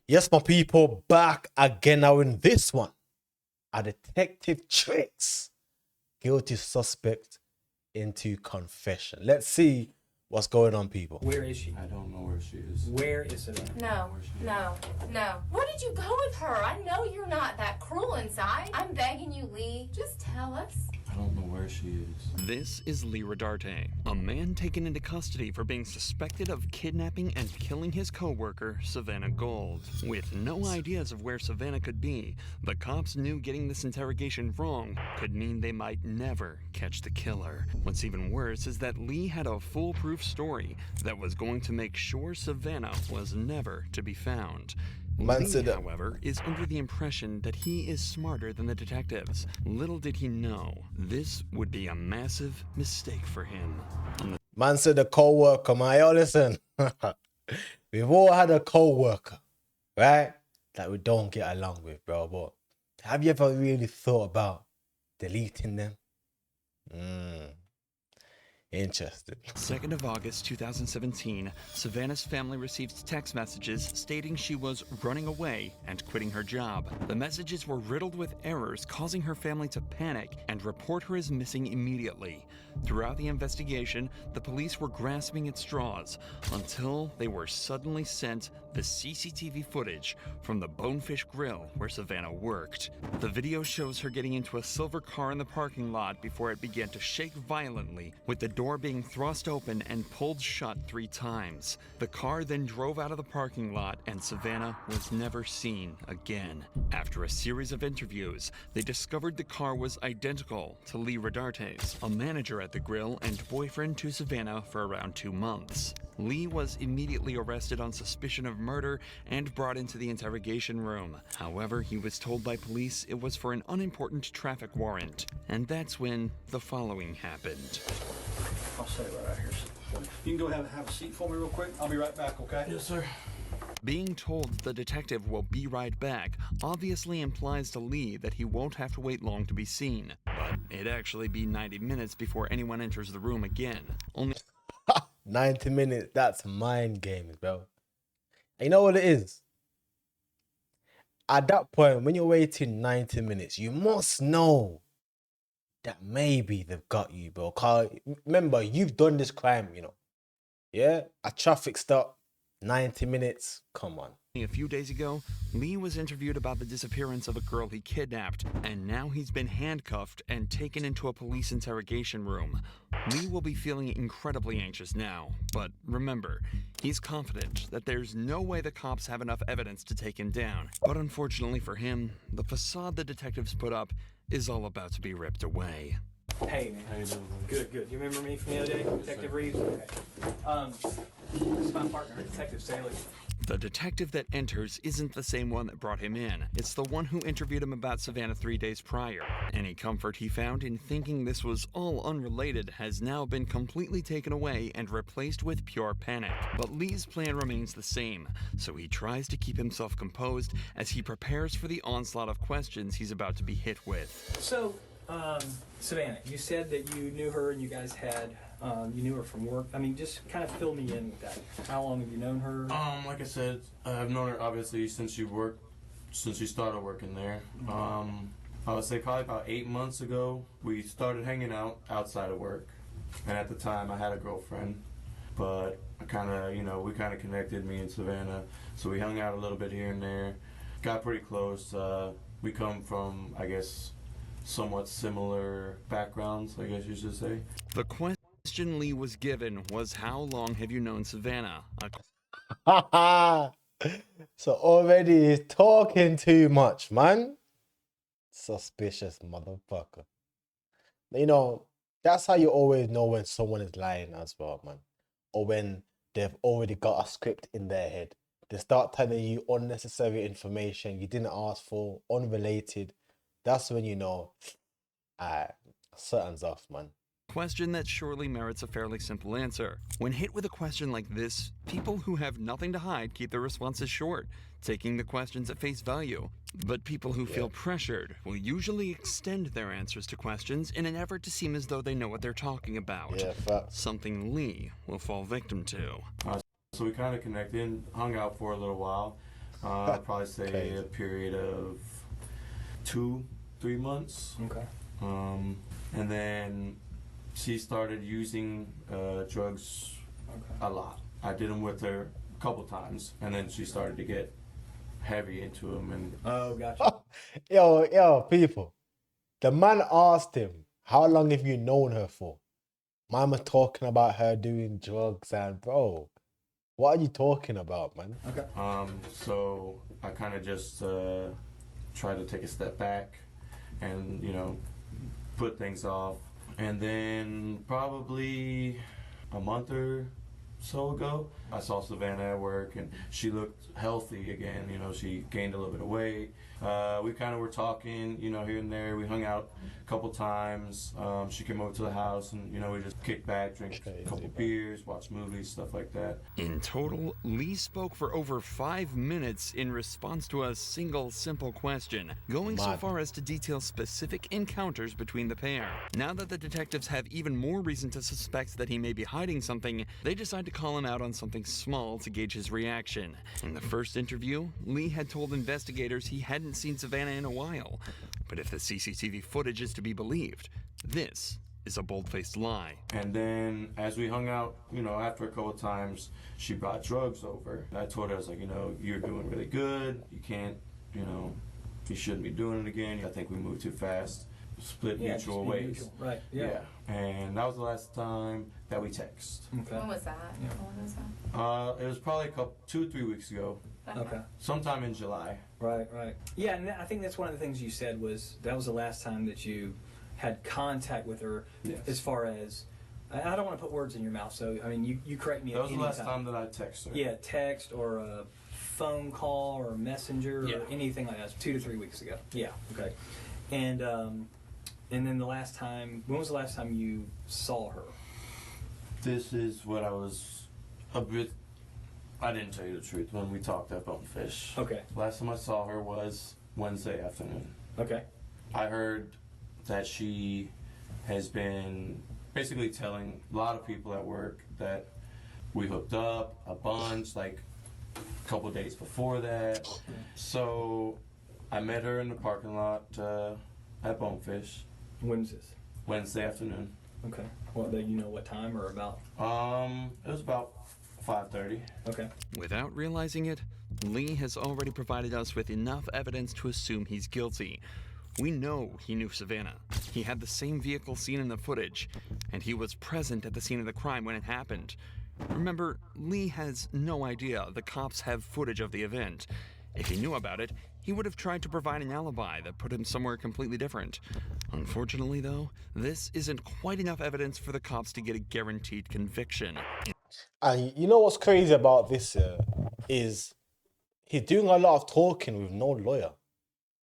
Yes, my people, back again now in this one. A detective tricks guilty suspect into confession. Let's see what's going on, people. Where is she? I don't know where she is. Where is Savannah? No. Where did you go with her? I know you're not that cruel inside. I'm begging you, Lee. Just tell us. I don't know where she is. This is Lee Rodarte, a man taken into custody for being suspected of kidnapping and killing his co-worker, Savannah Gold. With no ideas of where Savannah could be, the cops knew getting this interrogation wrong could mean they might never catch the killer. What's even worse is that Lee had a foolproof story that was going to make sure Savannah was never to be found. Lee, however, is under the impression that he is smarter than the detectives. Little did he know, this would be a massive mistake for him. Man said the co-worker, man. Yo, listen. We've all had a co-worker, right? That we don't get along with, bro. But have you ever really thought about deleting them? Interesting. 2nd of August 2017, Savannah's family received text messages stating she was running away and quitting her job. The messages were riddled with errors, causing her family to panic and report her as missing immediately. Throughout the investigation, the police were grasping at straws until they were suddenly sent the CCTV footage from the Bonefish Grill where Savannah worked. The video shows her getting into a silver car in the parking lot before it began to shake violently, with the door being thrust open and pulled shut 3 times. The car then drove out of the parking lot and Savannah was never seen again. After a series of interviews, they discovered the car was identical to Lee Rodarte's, a manager at the grill and boyfriend to Savannah for around 2 months. Lee was immediately arrested on suspicion of murder and brought into the interrogation room. However, he was told by police it was for an unimportant traffic warrant. And that's when the following happened. I'll stay right out here. You can go have a seat for me real quick. I'll be right back, okay? Yes, sir. Being told the detective will be right back obviously implies to Lee that he won't have to wait long to be seen. But it'd actually be 90 minutes before anyone enters the room again. Only 90 minutes, that's mind games, bro. And you know what it is? At that point, when you're waiting 90 minutes, you must know that maybe they've got you, bro. Cause remember, you've done this crime, you know. Yeah? A traffic stop, 90 minutes, come on. a few days ago, Lee was interviewed about the disappearance of a girl he kidnapped, and now he's been handcuffed and taken into a police interrogation room. Lee will be feeling incredibly anxious now, but remember, he's confident that there's no way the cops have enough evidence to take him down. But unfortunately for him, the facade the detectives put up is all about to be ripped away. Hey, man. How you doing? Good. You remember me from the other day? Detective Reeves? Okay. This is my partner, Detective Staley. The detective that enters isn't the same one that brought him in. It's the one who interviewed him about Savannah 3 days prior. Any comfort he found in thinking this was all unrelated has now been completely taken away and replaced with pure panic. But Lee's plan remains the same, so he tries to keep himself composed as he prepares for the onslaught of questions he's about to be hit with. So, Savannah, you said that you knew her and you guys had, you knew her from work. I mean, just kind of fill me in with that. How long have you known her? Like I said, I've known her obviously since she started working there. I would say probably about 8 months ago, we started hanging out outside of work. And at the time, I had a girlfriend. But we kind of connected, me and Savannah. So we hung out a little bit here and there. Got pretty close. We come from, I guess, somewhat similar backgrounds, I guess you should say. The question Lee was given was, how long have you known Savannah? So already he's talking too much, man. Suspicious motherfucker. You know, that's how you always know when someone is lying as well, man. Or when they've already got a script in their head. They start telling you unnecessary information you didn't ask for, unrelated. That's when you know, something's off, man. Question that surely merits a fairly simple answer. When hit with a question like this, people who have nothing to hide keep their responses short, taking the questions at face value. But people who feel pressured will usually extend their answers to questions in an effort to seem as though they know what they're talking about. Yeah, facts. Something Lee will fall victim to. So we kind of connected, hung out for a little while. I'd probably say Crazy. a period of 2-3 months. Okay. And then she started using drugs Okay. a lot. I did them with her a couple times, and then she started to get heavy into them. And Oh, gotcha. Yo, people. The man asked him, how long have you known her for? Mama talking about her doing drugs and bro, what are you talking about, man? Okay. so I kind of just tried to take a step back and, you know, put things off. And then probably a month or so ago, I saw Savannah at work and she looked healthy again. You know, she gained a little bit of weight. We kind of were talking, you know, here and there. We hung out a couple times. She came over to the house and, you know, we just kicked back, drank Crazy, a couple bro. beers, watched movies, stuff like that. In total, Lee spoke for over 5 minutes in response to a single simple question, going so Mad. far as to detail specific encounters between the pair. Now that the detectives have even more reason to suspect that he may be hiding something, they decide to call him out on something small to gauge his reaction. In the first interview, Lee had told investigators he hadn't seen Savannah in a while. But if the CCTV footage is to be believed, this is a bold-faced lie. And then as we hung out, you know, after a couple of times, she brought drugs over. I told her, I was like, you know, you're doing really good. You can't, you know, you shouldn't be doing it again. I think we moved too fast. Split Yeah, mutual just be ways. mutual. Right. Yeah. And that was the last time that we text. Okay. When was that? Yeah. When was that? It was probably 2-3 weeks ago, Okay. sometime in July. Right. Right. Yeah, and I think that's one of the things you said was that was the last time that you had contact with her. Yes. As far as I don't want to put words in your mouth, so I mean you correct me. That was at the any last time that I texted her. Yeah, text or a phone call or messenger Yeah. or anything like that. 2 to 3 weeks ago. Yeah. Okay. And then the last time, when was the last time you saw her? This is what I was a bit. I didn't tell you the truth when we talked at Bonefish. Okay. Last time I saw her was Wednesday afternoon. Okay. I heard that she has been basically telling a lot of people at work that we hooked up a bunch, like a couple days before that. So I met her in the parking lot at Bonefish When was this? Wednesday afternoon. Okay. Well, you know what time or about? It was about 5:30. Okay. Without realizing it, Lee has already provided us with enough evidence to assume he's guilty. We know he knew Savannah. He had the same vehicle seen in the footage, and he was present at the scene of the crime when it happened. Remember, Lee has no idea the cops have footage of the event. If he knew about it, he would have tried to provide an alibi that put him somewhere completely different. Unfortunately, though, this isn't quite enough evidence for the cops to get a guaranteed conviction. And you know what's crazy about this is he's doing a lot of talking with no lawyer.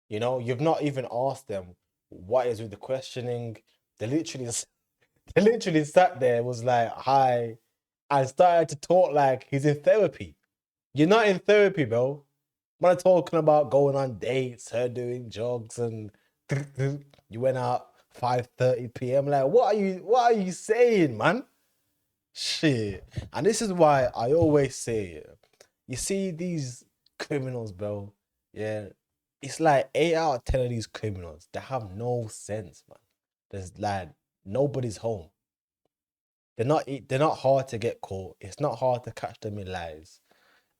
You know, you've not even asked them what is with the questioning. They literally sat there, was like, hi, and started to talk like he's in therapy. You're not in therapy, bro. Man talking about going on dates, her doing jogs, and you went out 5:30 p.m. Like, what are you saying, man? Shit. And this is why I always say, you see these criminals, bro. Yeah. It's like 8 out of 10 of these criminals, they have no sense, man. There's like nobody's home. They're not hard to get caught. It's not hard to catch them in lies.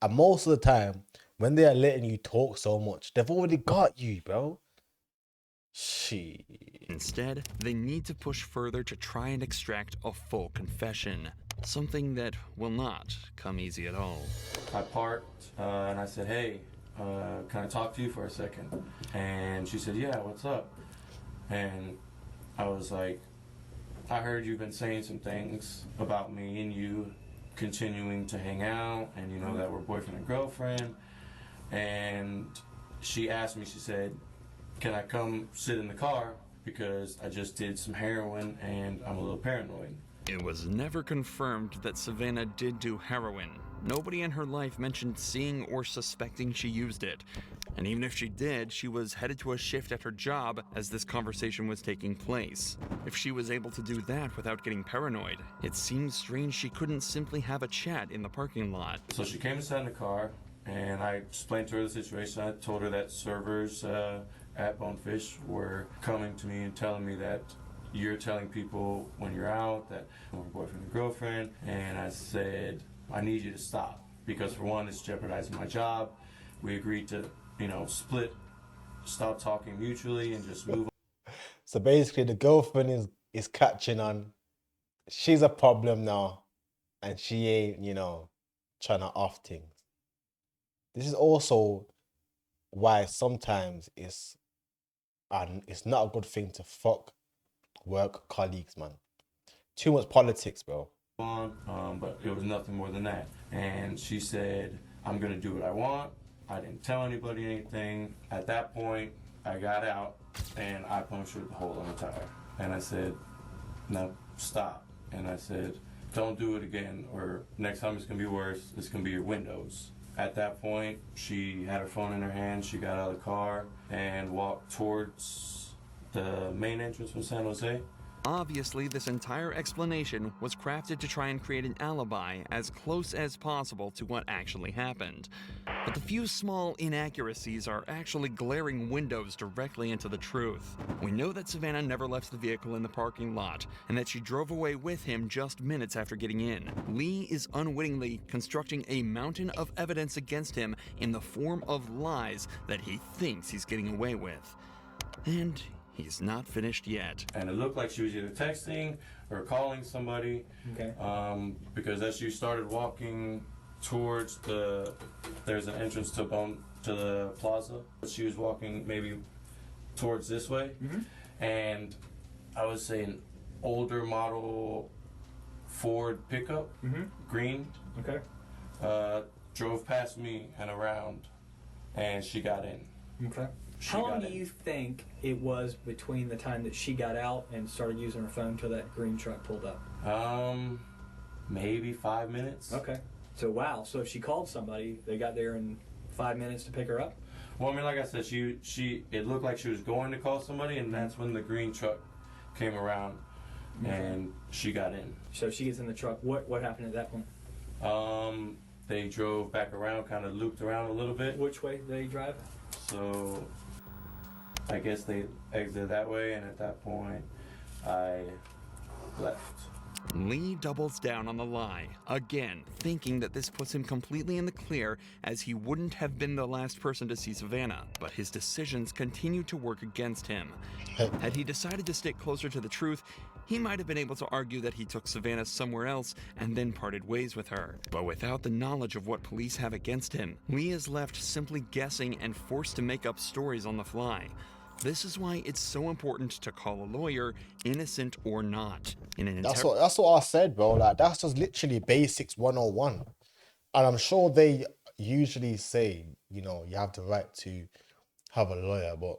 And most of the time, when they are letting you talk so much, they've already got you, bro. Shit. Instead, they need to push further to try and extract a full confession. Something that will not come easy at all. I parked and I said, hey, can I talk to you for a second? And she said, yeah, what's up? And I was like, I heard you've been saying some things about me and you continuing to hang out, and you know that we're boyfriend and girlfriend. And she asked me, she said, can I come sit in the car because I just did some heroin and I'm a little paranoid. It was never confirmed that Savannah did do heroin. Nobody in her life mentioned seeing or suspecting she used it. And even if she did, she was headed to a shift at her job as this conversation was taking place. If she was able to do that without getting paranoid, it seems strange she couldn't simply have a chat in the parking lot. So she came and sat in the car, And I explained to her the situation. I told her that servers at Bonefish were coming to me and telling me that you're telling people when you're out that we're boyfriend and girlfriend. And I said, I need you to stop, because for one, it's jeopardizing my job. We agreed to, split, stop talking mutually, and just move on. So basically, the girlfriend is catching on. She's a problem now, and she ain't, trying to off things. This is also why sometimes it's not a good thing to fuck work colleagues, man. Too much politics, bro. But it was nothing more than that. And she said, I'm gonna do what I want. I didn't tell anybody anything. At that point, I got out and I punctured the hole in the tire. And I said, no, stop. And I said, don't do it again, or next time it's gonna be worse. It's gonna be your windows. At that point, she had her phone in her hand. She got out of the car and walked towards the main entrance from San Jose. Obviously, this entire explanation was crafted to try and create an alibi as close as possible to what actually happened. But the few small inaccuracies are actually glaring windows directly into the truth. We know that Savannah never left the vehicle in the parking lot, and that she drove away with him just minutes after getting in. Lee is unwittingly constructing a mountain of evidence against him in the form of lies that he thinks he's getting away with. And he's not finished yet. And it looked like she was either texting or calling somebody. Okay. Because as she started walking towards there's an entrance to the plaza. She was walking maybe towards this way. Mm-hmm. And I would say an older model Ford pickup, mm-hmm. green. Okay. Drove past me and around, and she got in. Okay. How long do you think it was between the time that she got out and started using her phone till that green truck pulled up? Maybe 5 minutes. Okay. So wow. So if she called somebody, they got there in 5 minutes to pick her up? Well, I mean, like I said, it looked like she was going to call somebody, and that's when the green truck came around, and she got in. So she gets in the truck. What happened at that point? They drove back around, kind of looped around a little bit. Which way did they drive? So I guess they exited that way, and at that point, I left. Lee doubles down on the lie, again, thinking that this puts him completely in the clear, as he wouldn't have been the last person to see Savannah, but his decisions continue to work against him. Had he decided to stick closer to the truth, he might have been able to argue that he took Savannah somewhere else and then parted ways with her. But without the knowledge of what police have against him, Lee is left simply guessing and forced to make up stories on the fly. This is why it's so important to call a lawyer, innocent or not. That's what I said, bro. Like, that's just literally basics 101. And I'm sure they usually say, you have the right to have a lawyer, but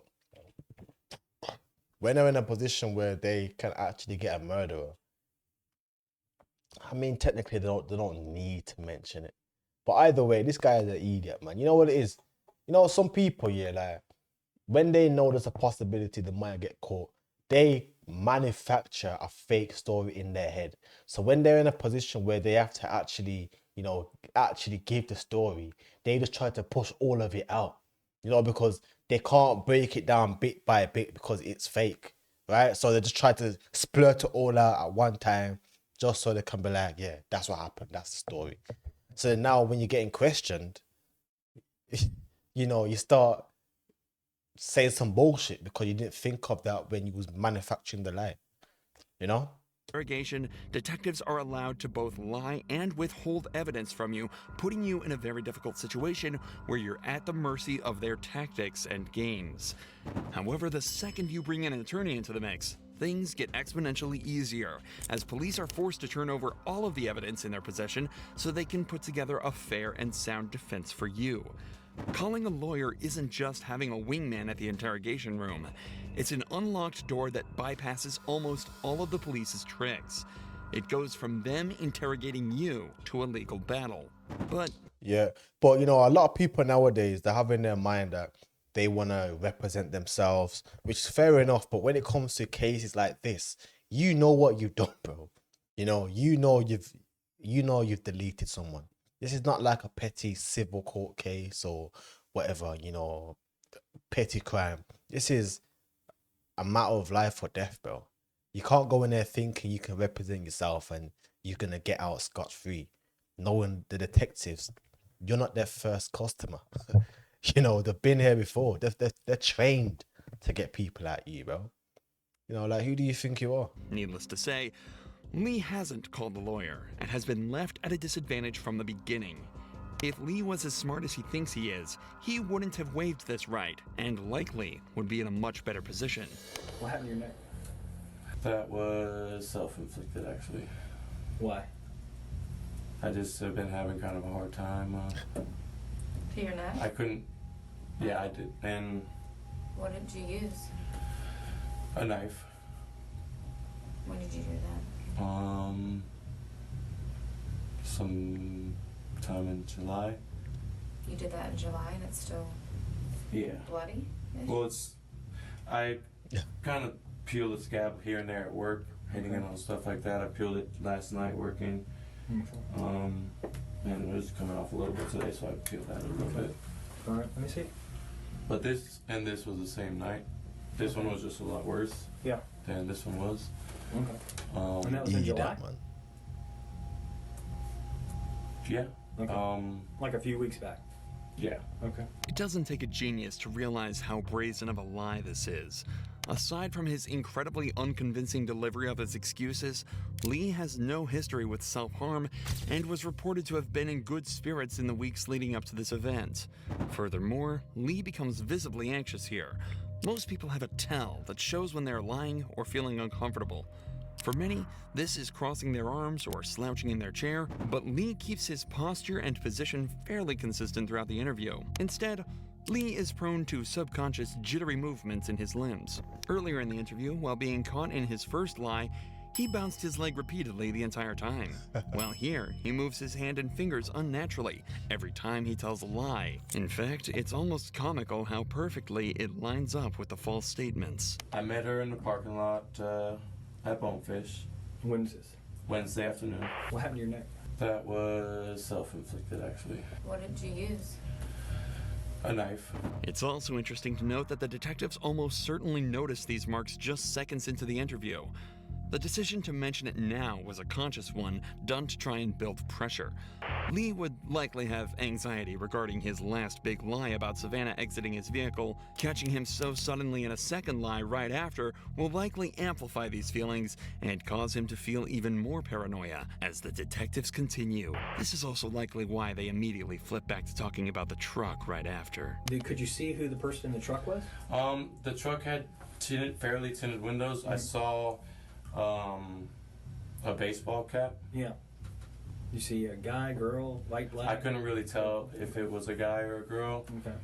when they're in a position where they can actually get a murderer, I mean, technically they don't need to mention it. But either way, this guy is an idiot, man. You know what it is? Some people, like, when they know there's a possibility they might get caught, they manufacture a fake story in their head. So when they're in a position where they have to actually give the story, they just try to push all of it out, because they can't break it down bit by bit because it's fake, right? So they just try to splurt it all out at one time just so they can be like, yeah, that's what happened. That's the story. So now when you're getting questioned, you start saying some bullshit because you didn't think of that when you was manufacturing the lie, Interrogation, detectives are allowed to both lie and withhold evidence from you, putting you in a very difficult situation where you're at the mercy of their tactics and games. However, the second you bring an attorney into the mix, things get exponentially easier, as police are forced to turn over all of the evidence in their possession so they can put together a fair and sound defense for you. Calling a lawyer isn't just having a wingman at the interrogation room. It's an unlocked door that bypasses almost all of the police's tricks. It goes from them interrogating you to a legal battle. But a lot of people nowadays, they have in their mind that they want to represent themselves, which is fair enough. But when it comes to cases like this, what you've done, bro. You've deleted someone. This is not like a petty civil court case or whatever, you know, petty crime. This is a matter of life or death, bro. You can't go in there thinking you can represent yourself and you're gonna get out scot-free. Knowing the detectives, you're not their first customer. You know, they've been here before. They're trained to get people at you, bro. You know, like, who do you think you are? Needless to say, Lee hasn't called the lawyer and has been left at a disadvantage from the beginning. If Lee was as smart as he thinks he is, he wouldn't have waived this right and likely would be in a much better position. What happened to your neck? That was self-inflicted, actually. Why? I just have been having kind of a hard time. To your neck? I couldn't. Yeah, I did. And What did you use? a knife. When did you do that? Some time in July. You did that in July and it's still Yeah. bloody? Well, I kind of peel the scab here and there at work, hitting it on stuff like that. I peeled it last night working. And it was coming off a little bit today, so I peeled that a little bit. All right, let me see. But this was the same night. This one was just a lot worse Yeah. than this one was. Okay. And that was in Eat July? that, man. Yeah. Okay. Like a few weeks back. Yeah. Okay. It doesn't take a genius to realize how brazen of a lie this is. Aside from his incredibly unconvincing delivery of his excuses, Lee has no history with self-harm and was reported to have been in good spirits in the weeks leading up to this event. Furthermore, Lee becomes visibly anxious here. Most people have a tell that shows when they're lying or feeling uncomfortable. For many, this is crossing their arms or slouching in their chair, but Lee keeps his posture and position fairly consistent throughout the interview. Instead, Lee is prone to subconscious jittery movements in his limbs. Earlier in the interview, while being caught in his first lie, he bounced his leg repeatedly the entire time. While here, he moves his hand and fingers unnaturally every time he tells a lie. In fact, it's almost comical how perfectly it lines up with the false statements. I met her in the parking lot at Bonefish When's this? Wednesday afternoon. What happened to your neck? That was self-inflicted, actually. What did you use? A knife. It's also interesting to note that the detectives almost certainly noticed these marks just seconds into the interview. The decision to mention it now was a conscious one, done to try and build pressure. Lee would likely have anxiety regarding his last big lie about Savannah exiting his vehicle. Catching him so suddenly in a second lie right after will likely amplify these feelings and cause him to feel even more paranoia as the detectives continue. This is also likely why they immediately flip back to talking about the truck right after. Could you see who the person in the truck was? The truck had fairly tinted windows. I saw a baseball cap. Yeah. You see a guy, girl, white, black? I couldn't really tell if it was a guy or a girl. Okay.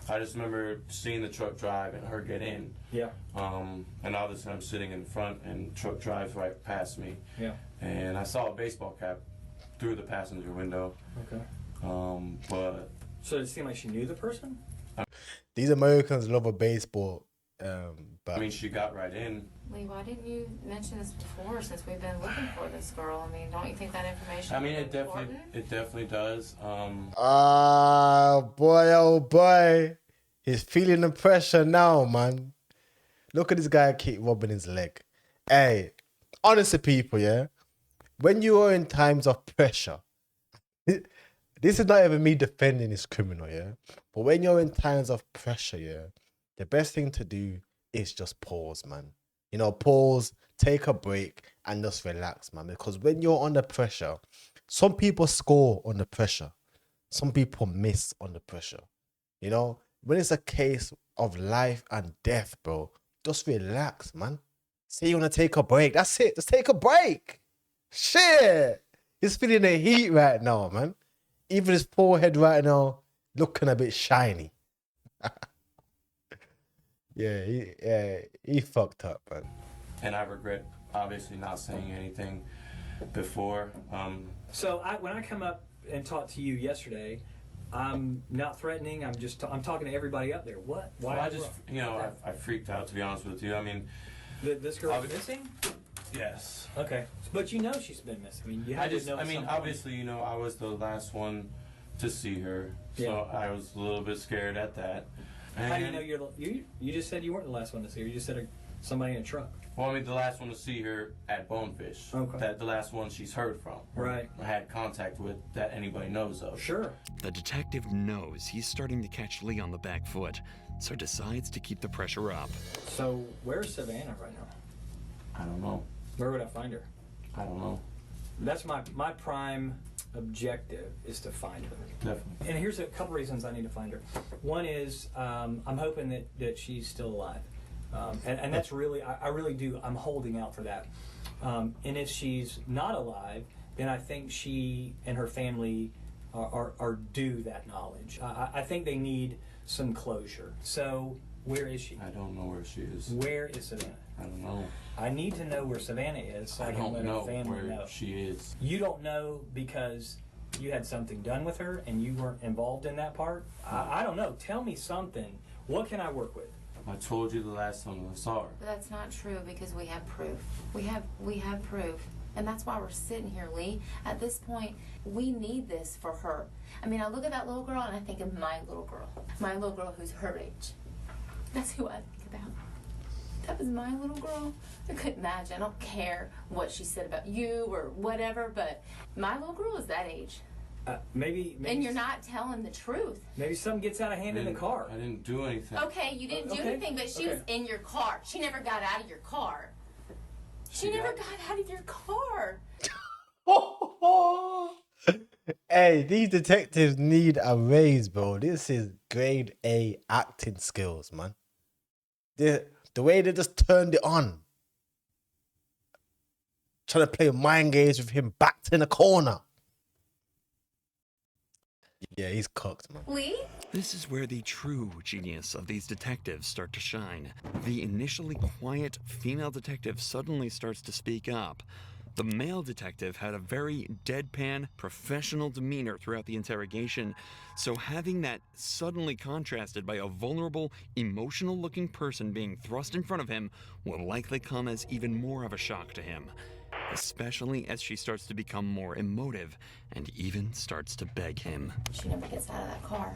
I just remember seeing the truck drive and her get in. Yeah. And obviously I'm sitting in front and truck drives right past me. Yeah. And I saw a baseball cap through the passenger window. Okay. But So did it seem like she knew the person? These Americans love a baseball, but I mean, she got right in. Lee, why didn't you mention this before since we've been looking for this girl? I mean, don't you think that information I mean, is it important? definitely does. boy, oh boy, he's feeling the pressure now, man. Look at this guy keep rubbing his leg. Hey, honestly, people, yeah, when you are in times of pressure, this is not even me defending this criminal, yeah, but when you're in times of pressure, yeah, the best thing to do is just pause, man. You know, pause, take a break, and just relax, man. Because when you're under pressure, some people score under pressure. Some people miss under pressure. You know, when it's a case of life and death, bro, just relax, man. Say you want to take a break. That's it. Just take a break. Shit. He's feeling the heat right now, man. Even his forehead right now looking a bit shiny. He fucked up, man. And I regret obviously not saying anything before. So when I come up and talk to you yesterday, I'm not threatening. I'm talking to everybody up there. What? Why? Well, I freaked out, to be honest with you. I mean, This girl's missing? Yes. Okay, but you know she's been missing. I mean, you had to know. I mean, obviously, you know, I was the last one to see her, so Yeah. I was a little bit scared at that. And, How do you know you just said you weren't the last one to see her. You just said somebody in a truck. Well, I mean, the last one to see her at Bonefish. Okay. The last one she's heard from. Right. I had contact with that anybody knows of. Sure. The detective knows he's starting to catch Lee on the back foot, so decides to keep the pressure up. So where's Savannah right now? I don't know. Where would I find her? I don't know. That's my prime objective is to find her. Definitely. And here's a couple reasons I need to find her. One is I'm hoping that she's still alive. And that's really, I really do, I'm holding out for that. And if she's not alive, then I think she and her family are due that knowledge. I think they need some closure. So where is she? I don't know where she is. Where is Savannah? I don't know. I need to know where Savannah is so I can don't let know her family where know. she is. You don't know because you had something done with her and you weren't involved in that part? I don't know. Tell me something. What can I work with? I told you the last time I saw her. But that's not true because we have proof. We have proof. And that's why we're sitting here, Lee. At this point, we need this for her. I mean, I look at that little girl and I think of my little girl. My little girl who's her age. That's who I think about. That was my little girl. I couldn't imagine. I don't care what she said about you or whatever, but my little girl is that age. Maybe And you're not telling the truth. Maybe something gets out of hand in the car. I didn't do anything. Okay, you didn't do Okay, anything, but she was in your car. She never got out of your car. She never got out of your car. Hey, these detectives need a raise, bro. This is grade A acting skills, man. The way they just turned it on. Trying to play mind games with him backed in a corner. Yeah, he's cooked, man. Lee? This is where the true genius of these detectives start to shine. The initially quiet female detective suddenly starts to speak up. The male detective had a very deadpan, professional demeanor throughout the interrogation, so having that suddenly contrasted by a vulnerable, emotional-looking person being thrust in front of him will likely come as even more of a shock to him, especially as she starts to become more emotive and even starts to beg him. She never gets out of that car.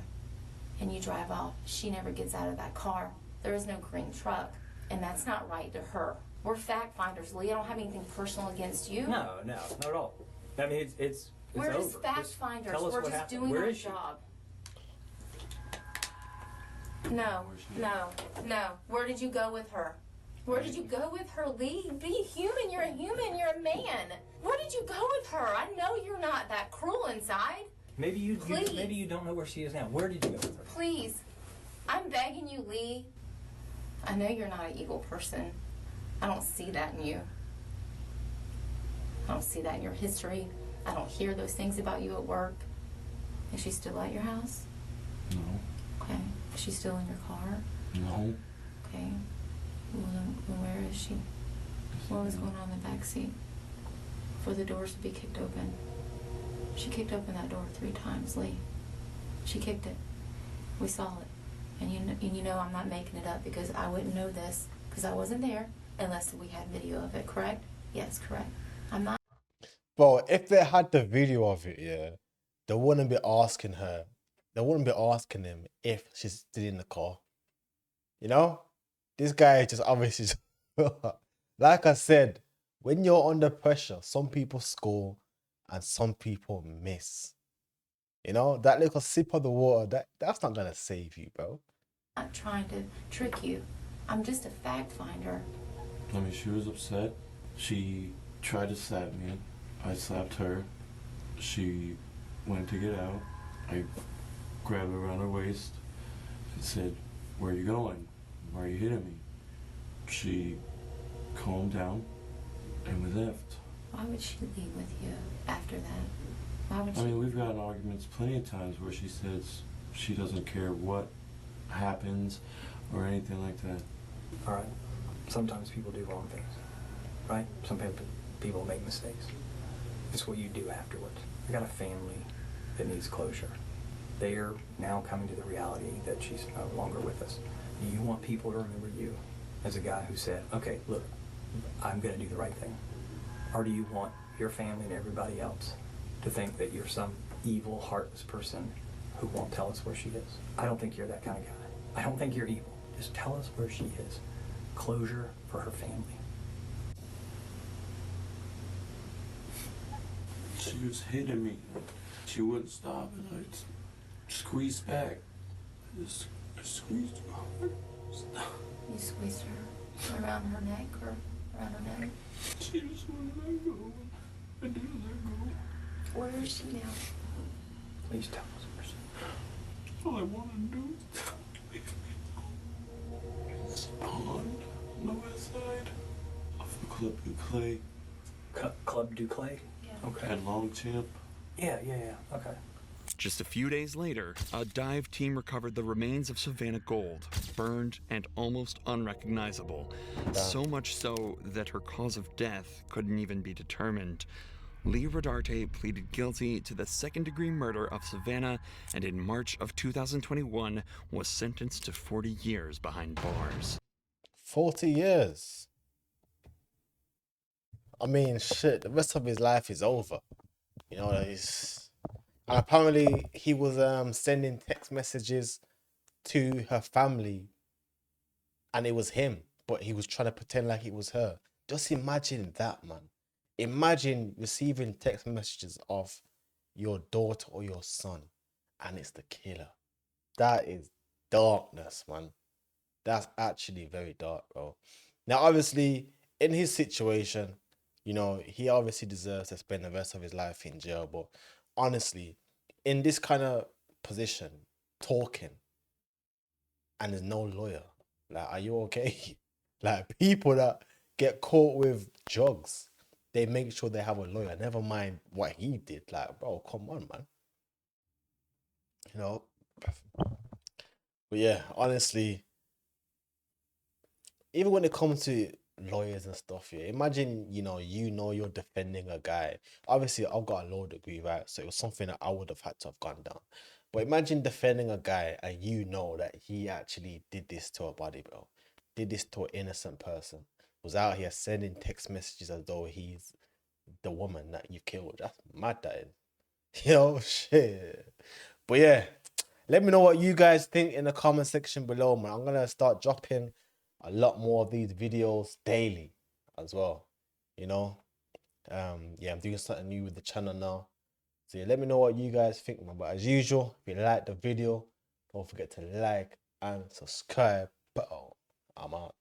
And you drive off. She never gets out of that car. There is no green truck. And that's not right to her. We're fact finders, Lee. I don't have anything personal against you. No, not at all. I mean, it's We're over. just fact finders. tell us We're what just happened. doing Where our is she? job. No. Where did you go with her? Where did you go with her, Lee? Be human. You're a human. You're a man. Where did you go with her? I know you're not that cruel inside. Maybe you Please. maybe you don't know where she is now. Where did you go with her? Please. I'm begging you, Lee. I know you're not an evil person. I don't see that in you. I don't see that in your history. I don't hear those things about you at work. Is she still at your house? No. Okay. Is she still in your car? No. Okay. Well, then where is she? What was going on in the back seat? For the doors to be kicked open. She kicked open that door 3 times, Lee. She kicked it. We saw it. And you know I'm not making it up because I wouldn't know this because I wasn't there unless we had video of it, correct? Yes, correct. I'm not. Bro, if they had the video of it, yeah, they wouldn't be asking her. They wouldn't be asking him if she's still in the car. You know? This guy just obviously... Like I said, when you're under pressure, some people score and some people miss. You know? That little sip of the water, that's not going to save you, bro. I'm not trying to trick you. I'm just a fact finder. I mean, she was upset. She tried to slap me. I slapped her. She went to get out. I grabbed her around her waist and said, "Where are you going? Why are you hitting me?" She calmed down and we left. Why would she leave with you after that? Why would she? I mean, we've gotten arguments plenty of times where she says she doesn't care what happens or anything like that. All right. Sometimes people do wrong things, right? Sometimes people make mistakes. It's what you do afterwards. I got a family that needs closure. They are now coming to the reality that she's no longer with us. You want people to remember you as a guy who said, okay, look, I'm going to do the right thing? Or do you want your family and everybody else to think that you're some evil, heartless person who won't tell us where she is? I don't think you're that kind of guy. I don't think you're evil. Just tell us where she is. Closure for her family. She was hitting me. She wouldn't stop, and I squeezed back. Just squeezed her hard. Stop. You squeezed her around her neck or around her neck? She just wouldn't let go. I didn't let go. Where is she now? Please tell us where she is. All I want to do is pond on the west side of the Club du Clay Club du Clay? Yeah. Okay. and Longchamp. Yeah. Okay. Just a few days later, a dive team recovered the remains of Savannah Gold, burned and almost unrecognizable. So much so that her cause of death couldn't even be determined. Lee Rodarte pleaded guilty to the second-degree murder of Savannah and in March of 2021 was sentenced to 40 years behind bars. 40 years. I mean, shit, the rest of his life is over. You know, he's... And apparently he was sending text messages to her family and it was him, but he was trying to pretend like it was her. Just imagine that, man. Imagine receiving text messages of your daughter or your son and it's the killer. That is darkness, man. That's actually very dark, bro. Now, obviously, in his situation, you know, he obviously deserves to spend the rest of his life in jail. But honestly, in this kind of position, talking, and there's no lawyer, like, are you okay? Like, people that get caught with drugs, they make sure they have a lawyer. Never mind what he did. Like, bro, come on, man. You know? But yeah, honestly, even when it comes to lawyers and stuff, yeah, imagine, you know, you're defending a guy. Obviously, I've got a law degree, right? So it was something that I would have had to have gone down. But imagine defending a guy and you know that he actually did this to a body, bro. Did this to an innocent person. Was out here sending text messages as though he's the woman that you killed. That's mad, that is. Yo, shit. But yeah, let me know what you guys think in the comment section below, man. I'm gonna start dropping a lot more of these videos daily as well. You know, yeah, I'm doing something new with the channel now. So yeah, let me know what you guys think, man. But as usual, if you like the video, don't forget to like and subscribe. But I'm out.